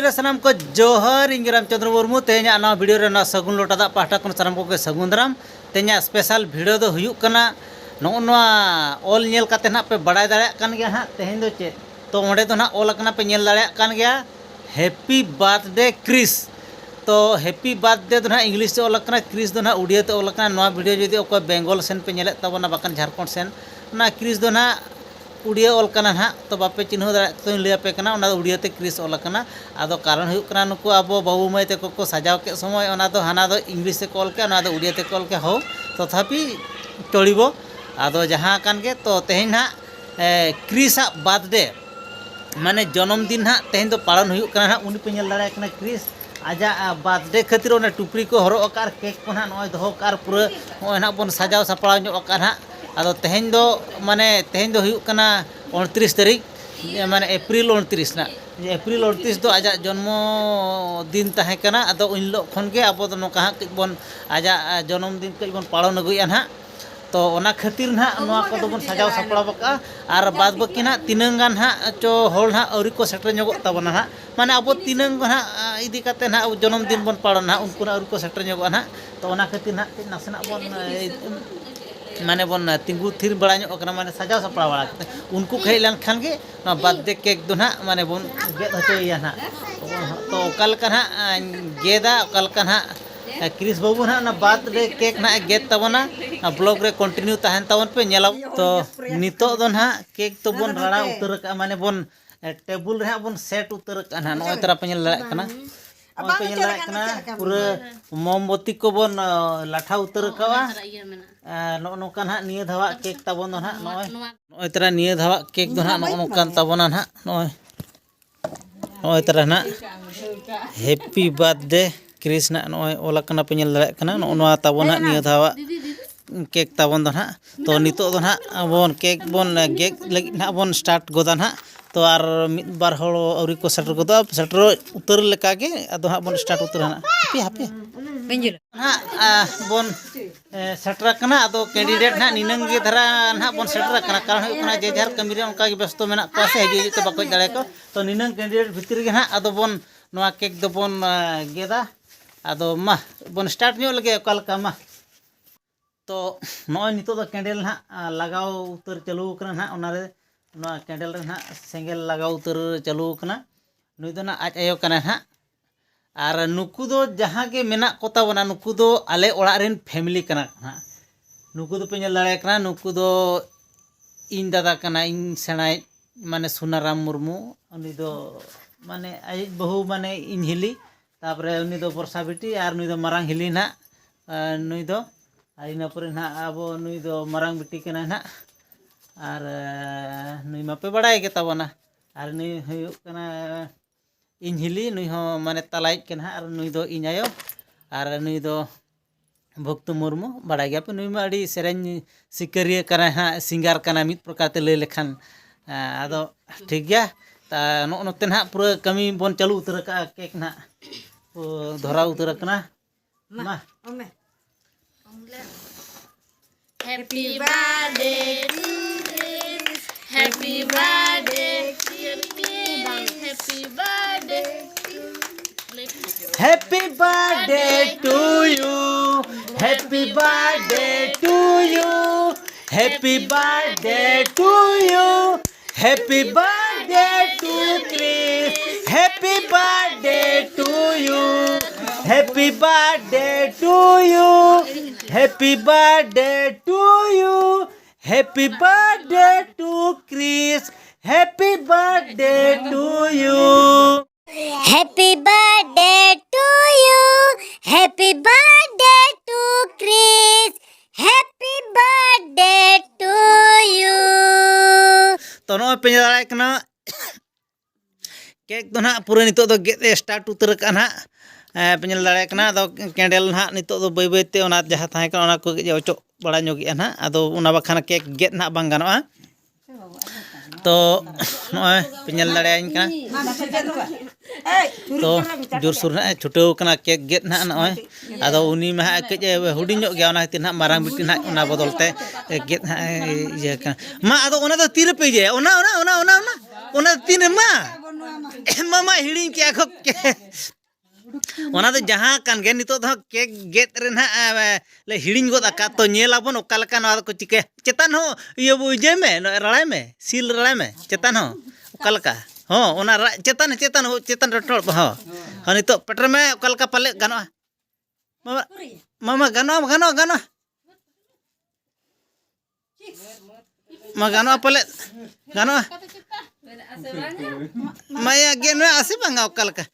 रे सनाम को जोहर इंग रामचंद्र मुर्मू तेना ना वीडियो रे ना सगुन लोटा दा पाटा को सनाम को सगुन दाराम तेना स्पेशल वीडियो दो हुयुक कना नोआ ऑल नेल काते ना पे बड़ाय दाड़े कान गया हा तेहेन दो चे तो ओंडे दो ना ऑल कना पे नेल दाड़े कान गया हैप्पी बर्थडे क्रिस तो हैप्पी बर्थडे दो ना इंग्लिश से ऑल कना क्रिस दो ना उड़िया ते ऑल कना नोआ वीडियो जदि ओको बेंगल सेन पे नेले तबना बाकन झारखंड सेन ना क्रिस दो ना उड़िया ऑल कना ना तो बापे चिन्ह दाड़े तो लैया पे कना ओना उड़िया ते क्रिस ऑल कना आदो कारण हुयुक कना नुकु अब बाबू माई ते को सजाव के समय ओना दो हाना दो इंग्लिश से कॉल के ओना दो उड़िया ते कॉल के हो तथापि चलिबो आदो जहाँ कान के तो तेहेन ना क्रिस बर्थडे माने जन्मदिन ना तेहेन दो पालन हुयुक कना ना उनी पे नेल दाड़े कना क्रिस आजा बर्थडे खातिर ओना टुपरी को हरो अकार केक को ना नय दो कार पूरा नय ना बन सजाव सपड़ाव ᱧᱚᱜ अकार ना आदो तेहेन दो माने तेहेन दो हुयुक कना 29 तारीख माने अप्रैल 29 ना अप्रैल 29 दो आजा जन्मदिन ताहे कना आदो उनलो खन के अब दो नोका कई बन आजा जन्मदिन कई बन पालन अगुया ना तो ओना खातिर ना नोआ को दो बन सजाव सपड़ाव बका आर बाद बकी ना तिनंग गान हा चो होल ना औरी को सेटर ᱧᱚᱜᱚᱜ ताबना ना माने अब तिनंग ना इदी काते ना जन्मदिन बन पालन ना उनको ना औरी को सेटर ᱧᱚᱜᱚᱜ ना तो ओना खातिर ना नासना बन माने बन तिंगु थिर बड़ा ᱧᱚᱜ माने सजाव सपड़ाव बड़ा उनको हेज लेन खान के बर्थडे केक दो ना माने बन गेद हचोया ना तो ओकाल का ना गेदा ओकाल का ना क्रिस बाबू ना ना बर्थडे केक ना गेद तबना ब्लॉग रे कंटिन्यू ताहन तबन पे नेला तो नितो दो ना केक तो बन राड़ा उतर का माने बन टेबल रे बन सेट उतर का ना नय तरा पे नेल कना पे नेल कना पूरा मोमबत्ती को बन लाठा उतर का नोका ना निये धावा केक तबन ना नय तरा निये धावा केक दो ना नोकान तबना ना नय तरा ना हैप्पी बर्थडे क्रिस ना नय ओला कना पे नेल दाड़े कना नोआ तबन ना निये धावा केक तबन दो ना तो नितो दो ना बन केक बन गेक लगी ना बन स्टार्ट गोदा ना तो आर मिद बार हड़ औरी को सेटर गोदा सेटर उतर लेका के अदो हा बन स्टार्ट उतर ना हापे हापे ना बन सेटर कना अदो कैंडिडेट ना निनंग गे धरा ना बन सेटर कना कारण हुई कना जे जहर कमी रे उनका के व्यस्त मेना को से हजू ते बाको दाड़े को तो निनंग कैंडिडेट भीतर गे ना अदो बन नोआ केक दो बन गेदा आदो मा बन स्टार्ट ᱧᱚᱜ लगे ओकाल का मा तो नय नितो दो कैंडल ना लगाव उतर चालू कना ना ओनारे नोआ कैंडल रे ना सेंगेल लगाव उतर चालू कना नुई दो ना आज आयो कना ना आर नुकु दो जहाँ के मेना कोता बना नुकु दो आले ओड़ा रेन फैमिली कना ना नुकु दो पे नेल दाड़े कना नुकु दो इन दादा कना इन सेणाय माने सुनाराम मुर्मू उनी दो माने आज बहु माने इन हिली तापरे उनी दो बरसा बेटी आर नुई दो मारांग हिली ना नुई दो आर इना परे ना अब नुई दो मारांग बेटी कना ना आर नुई मापे बड़ाय के तबना आर नुई हुयुक कना इन हिली नुई हो माने तलाइज कना आर नुई दो इन आयो आर नुई दो भक्त मुर्मू बड़ाय गया पे नुई मा अड़ी सेरेन सिकरिया कना हा सिंगार कना मित प्रकार ते लय लेखान आदो ठीक गया ता नोते ना पूरा कमी बन चालू उतर का केक ना धरा उतर कना मा happy birthday to Chris happy birthday happy birthday happy birthday to you happy birthday to you happy birthday to you happy birthday to Chris happy birthday to you happy birthday to you happy birthday to you happy birthday to Chris happy birthday to you happy birthday to you happy birthday to Chris happy birthday to you तो नो पे दाड़े कना cake दो ना पूरा नितो दो गेद स्टार्ट उतर का ना पे दाड़े कना दो कैंडल ना नितो दो बै बै ते ओना जहाँ ताहे का ओना को ओचो बड़ा ᱧᱚᱜ ना आदो ओना बाखान केक गेद ना बांग गानोआ तो नय पे दाड़े कना तो जोर सुर ना छुटाव कना केक गेद ना नय आदो उनी मा कज हुडिंग ᱧᱚᱜ गया ओना खातिर ना मारांग बिटी ना ओना बदल ते गेद ना इया का मा आदो ओना दो तीर पे जे ओना तीन मा मामा हिड़ी क्या को ओना तो जहाँ कान गे नितो दो केक गेट रे ना ले हिड़िंग गोद आका तो नेलाबन ओका लका नवा को चिके चेतन हो ये बुझे में रड़ाय में सील रड़ाय में चेतन हो ओका लका हो ओना चेतन चेतन हो चेतन रटोल हो हो नितो पटर में ओका लका पाले गानो मामा मामा गानो गानो गानो मा गानो पाले गानो माया गेनो आसे बांगा ओका लका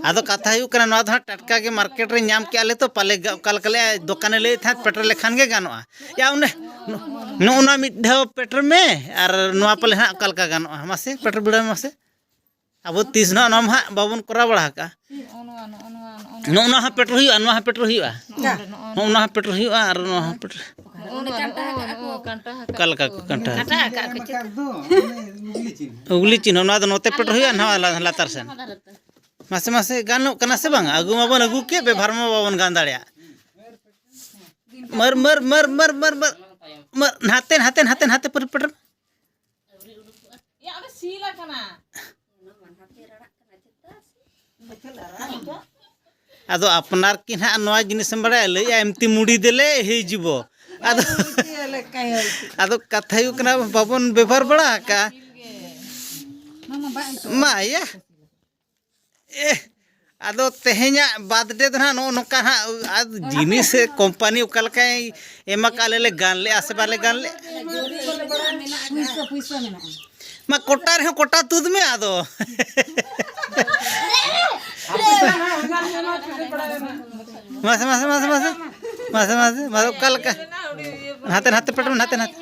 आदो कथा हुई कना नवा दो टटका के मार्केट रे नाम के आले तो पाले कल कले दुकान ले था पेट्रोल लेखान के गानोआ या उन्ने नोना मिड धाव पेट्रोल में और नवा पाले हा कल का गानोआ मासे पेट्रोल बिड़ा मासे अब 30 ना नाम हा बाबन करा बड़ा का नोना हा पेट्रोल हुआ नवा हा पेट्रोल हुआ नोना हा पेट्रोल हुआ और नवा हा पेट्रोल कल का कंटा उगली चिन्ह ना नोते पेट्रोल हुआ ना लातार सेन मासे मासे गानो कना से बांग अगु माबन अगु के बेभार मा बाबन गान दाड़िया मर मर मर मर मर मर मर नाते नाते नाते नाते पर पेट्रोल या अबे सीला कना आदो अपनार कि ना नवा जिनिस बड़ा ले एमती मुड़ी देले हे जीवो आदो आदो कथा यू कना बाबन बेभार बड़ा का माया ए आदो तेहे냐 बर्थडे दना नो नोका हा जिनिस कंपनी उकल का एमा काले ले गान ले आसे बाले गान ले मा कोटा रे कोटा तुद में आदो मासे मासे मासे मासे मासे मासे मासे कल का हाथे हाथे पेट्रोल हाथे हाथे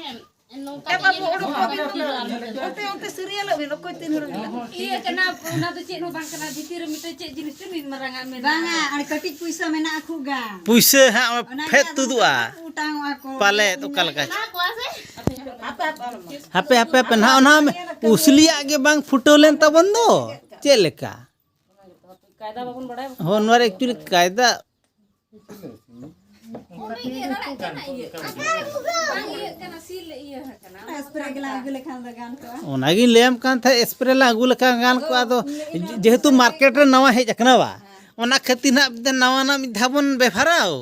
पुइसे हाँ फेत तुदुआ पाले तो कल का हापे हापे हापे ना ओना उसलिया आगे बांग फुटोलेन तबन दो चेलेका कायदा बाबन बड़ा हो नोर एक्चुअली कायदा ओनागी लेम कान था स्प्रे ला अगु लेखा गान को आदो जेहेतु मार्केट रे नवा हेज अकना बा ओना खती ना नवा ना मिधाबन बेफाराओ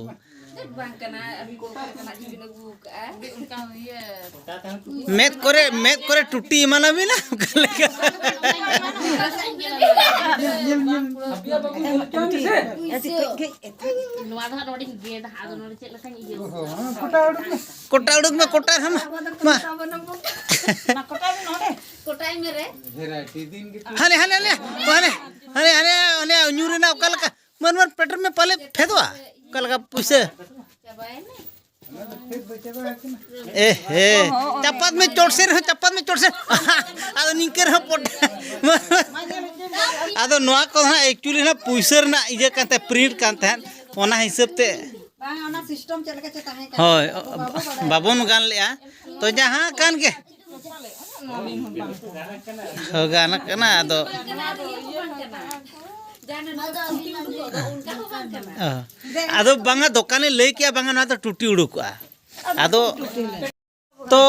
मेद करे टूटी माना भी ना कोटा उड़क में कोटा हम हने हने हने हने हने हने हने न्यूरे ना कल का मन मन पेट्रोल में पहले फेदवा कल का पैसे ए हे चपात में चोट से आदो निकर ह पोट आदो नवा को ना एक्चुअली ना पुइसर ना इजे कांते प्रिंट कांते ओना हिसाब ते बांग ओना सिस्टम चल के ताहे का होय बाबन गान लेया तो जहां कान के हो गाना कना आदो आदो बांगा दुकाने ले किया बांगा ना तो टूटी उड़ुका आदो तो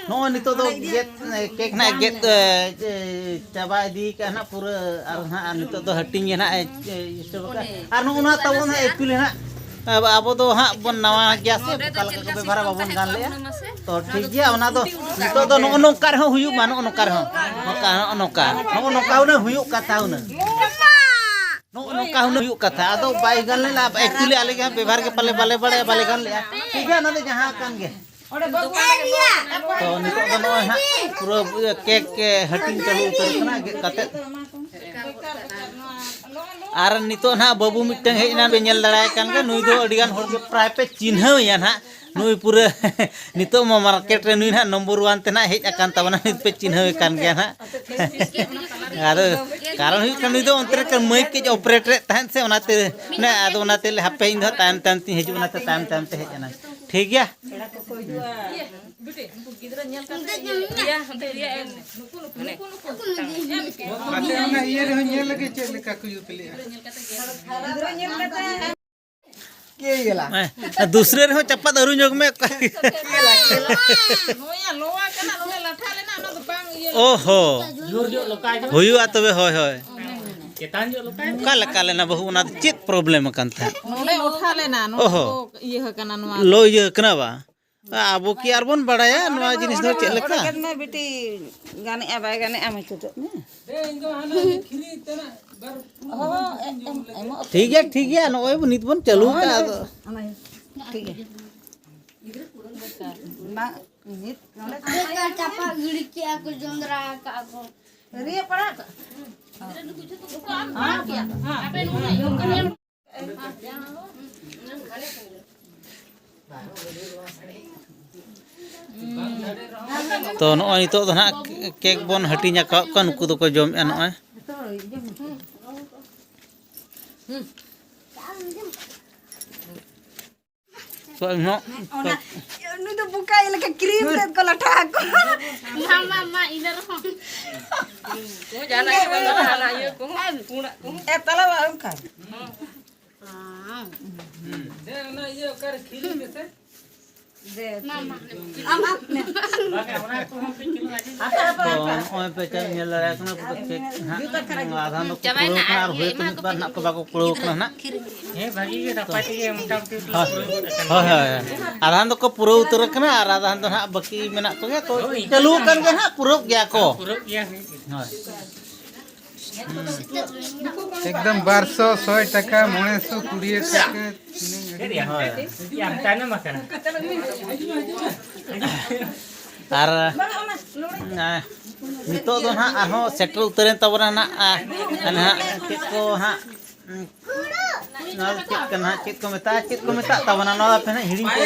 नो नितो दो गेट केक ना गेट चाबा दी का ना पूरा और ना नितो दो हटिंग ना और नो ना तब ना एक्चुअली ना अब तो हाँ बन नवा गया से कल के बेभारा बाबन गान ले तो ठीक गया ओना दो नितो दो नो नोकार हो हुयु मानो नोकार हो नोका उन हुयु कथा उन नोका हुन हुयु कथा आदो बाई गान ले एक्चुअली आले के बेभार के पले बाले बड़े बाले गान ले ठीक है ना दे जहां कान के तो नितो दो नो हां पूरा केक के हटिंग चालू उतर कना कते आर नितो ना बाबू मिटन हेजना बे नेल दड़ाय कान के नुई दो अडिगान होर के प्राय पे चिन्हव या ना नुई पूरा नितो मार्केट रे नुई ना नंबर 1 ते ना हेज अकान तबना नित पे चिन्हव कान के ना आर कारण हुई कन नुई दो अंतर के मई के ऑपरेटर तहन से ओनाते ना आदो ओनाते हापे इन दो टाइम टाइम ती हेजु ओनाते टाइम टाइम ते हेजना ठीक गया बेटे गिदरा नेल का या हते या नुकु के गेला दूसरे रे हो चप्पा दरू जोग में ओहो हुआ तबे होय होय का लका लेना बहु उना चेत प्रॉब्लम kan था नोडे उठा लेना ओहो ये कना नवा लो ये कना बा आबो की आर बन बड़ाया नवा जिनिस दो चेत लका में बेटी गाने आ बाय गाने आ मचो तो ने ठीक है नोय नित बन चालू का ठीक है ना नित चापा गिड़ी के आको जोंदरा का को रे पड़ा तो नोय नितो दो ना केक बन हटिnya का कन को को जम ए नोय तो नो नु तो बुका ये लका क्रीम ले को लठा को मामा इधर हो को जाना के बंदा ये को पूरा ए तला हम का दे ना ये कर खिली में से दे मामा ओय पे चल नेल रे कना को केक आधा नो को पुरो होय तो मित बार ना को बाको पुरो कना ना हे भागी के दपाटी के मोटामोटी हाय आधा नो को पुरो उतर कना और आधा नो ना बाकी मेना को तो चालू कर के ना पुरो गया को पूरा किया है हाय एकदम 1200 टका 920 टका हाय yang tanah makan और नितो दो ना आरो सेटल उतरेन तबना ना ना चेक को हा चेक को मेता तबना ना पे ना हिडिंग को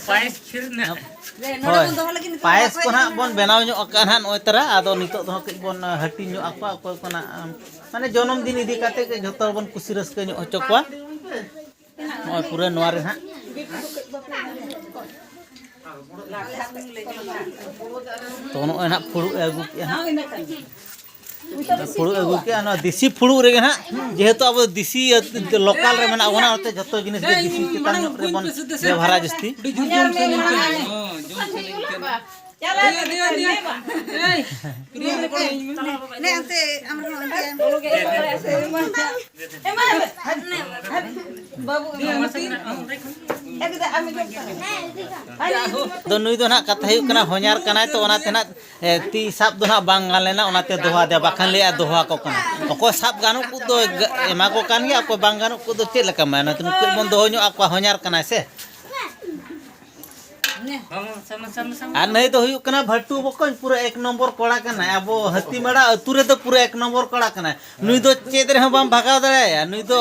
पायस खीर ना पायस को ना बन बनाव ᱧᱚᱜ ᱟᱠᱟᱱ ᱦᱟᱱ ᱚᱭ ᱛᱟᱨᱟ ᱟᱫᱚ ᱱᱤᱛᱚᱜ ᱫᱚ ᱠᱟᱹᱡ ᱵᱚᱱ ᱦᱟᱹᱴᱤᱧ ᱧᱚᱜ ᱟᱠᱚᱣᱟ ᱚᱠᱚᱭ ᱠᱚ ᱱᱟ ᱢᱟᱱᱮ ᱡᱚᱱᱚᱢ ᱫᱤᱱ ᱤᱫᱤ ᱠᱟᱛᱮ ᱡᱚᱛᱚ ᱵᱚᱱ ᱠᱩᱥᱤ ᱨᱟᱹᱥᱠᱟᱹ ᱧᱚᱜ ᱦᱚᱪᱚ ᱠᱚᱣᱟ ᱱᱚᱜᱼᱚᱭ ᱯᱩᱨᱟᱹ ᱱᱚᱣᱟ ᱨᱮ ᱦᱟᱸᱜ तो नोय ना फुड़ू आगु के फुड़ू आगु के ना देसी फुड़ू रे ना जेहेतु अब देसी लोकल रे मेना ओना होते जतो जिनिस के देसी चितान रे बन व्यवहार जस्ती ने अंते हमर बाबू तो नुई दो ना कथा हुई कना हो냐र कना तो ओना तेना ती साब दो ना बांग गालेना ओना ते दोहा दे बाखान ले दोहा को कना ओको साब गानो को दो एमा को कान गया को बांग गानो को दो चेल लका माना तुम को बन दो ᱧᱚᱜ akwa हो냐र कना से आ नहीं तो हुई कना भट्टू बको पूरा एक नंबर कोड़ा कना अबो हत्ती मड़ा अतुरे तो पूरा एक नंबर कोड़ा कना नुई दो चेद रे बाम भागाव दड़ाया नुई दो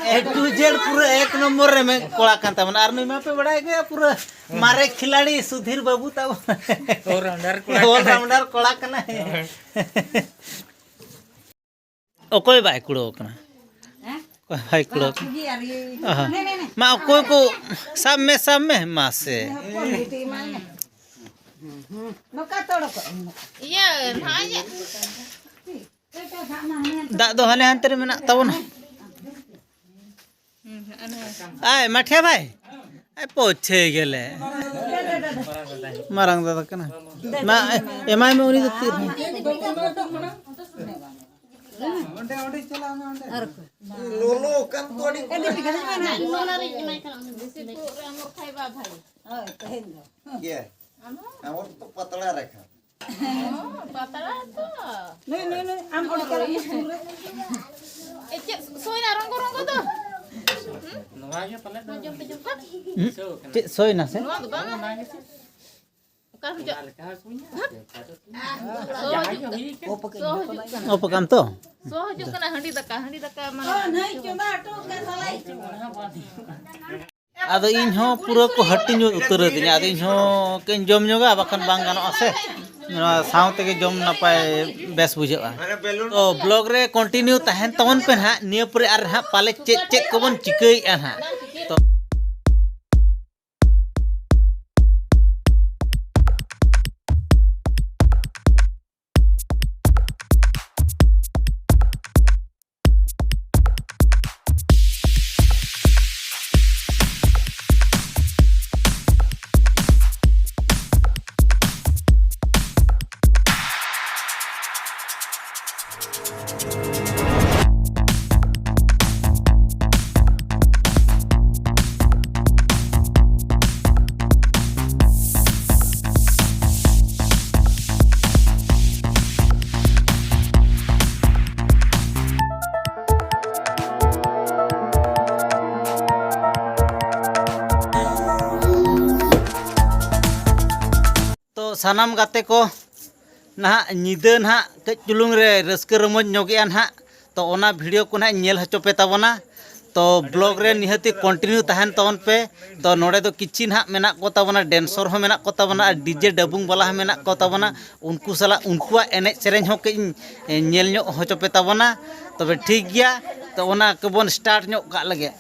ए टू जेड पूरा एक नंबर रे में कोड़ा कांता मन आर नुई मा पे बड़ाय गया पूरा मारे खिलाड़ी सुधीर बाबू तब ऑलराउंडर कोड़ा कना ओकोय बाय कुड़ो कना हाय कुड़ो मा कोई को सब में मां से नोका तोड़ को ये हाया दा दो हले हंतर में ना तबन आय मठिया भाई आय पोछे गेले मारंग दादा कना मा एमाय में उनी तीर ओंडे ओंडे चला ना ओंडे लोलो कम तोड़ी नोना रे माय कना देसी को हमर खाइबा भाई कहेन ये हमर तो पतला रखा पतला तो नहीं हम ओड़ कर ए सोइना रंग तो नवा के पले जम पे सोई ना से नवा तो बांग का जो ओ पकाम तो सो जो कना हंडी दका माने नहीं चुमा टो का सलाई आदो इन हो पूरा को हटिन उतर दिना आदो इन हो केन जम जोगा बखन बांग गानो आसे साउते के जम नपाय बेस बुझा तो ब्लॉग रे कंटिन्यू तहन तवन पे हा निय परे आर हा पाले चेक कोबन चिकई आ हा तो सानाम गाते को नहा निदा नहा कई चुलुंग रे रस्क रमोज नोगेआ नहा तो ओना वीडियो को नहा नेल हचो पे ताबोना तो ब्लॉग रे निहती कंटिन्यू तहन तवन पे तो नोडे दो किछि नहा मेना को ताबोना डेंसर हो मेना को ताबोना डीजे डबुंग वाला हो मेना को ताबोना उनको सला उनकुआ एने सेरेंज हो के नेल ᱧᱚᱜ हचो पे ताबोना तबे ठीक गया तो ओना केबोन स्टार्ट ᱧᱚᱜ का लगे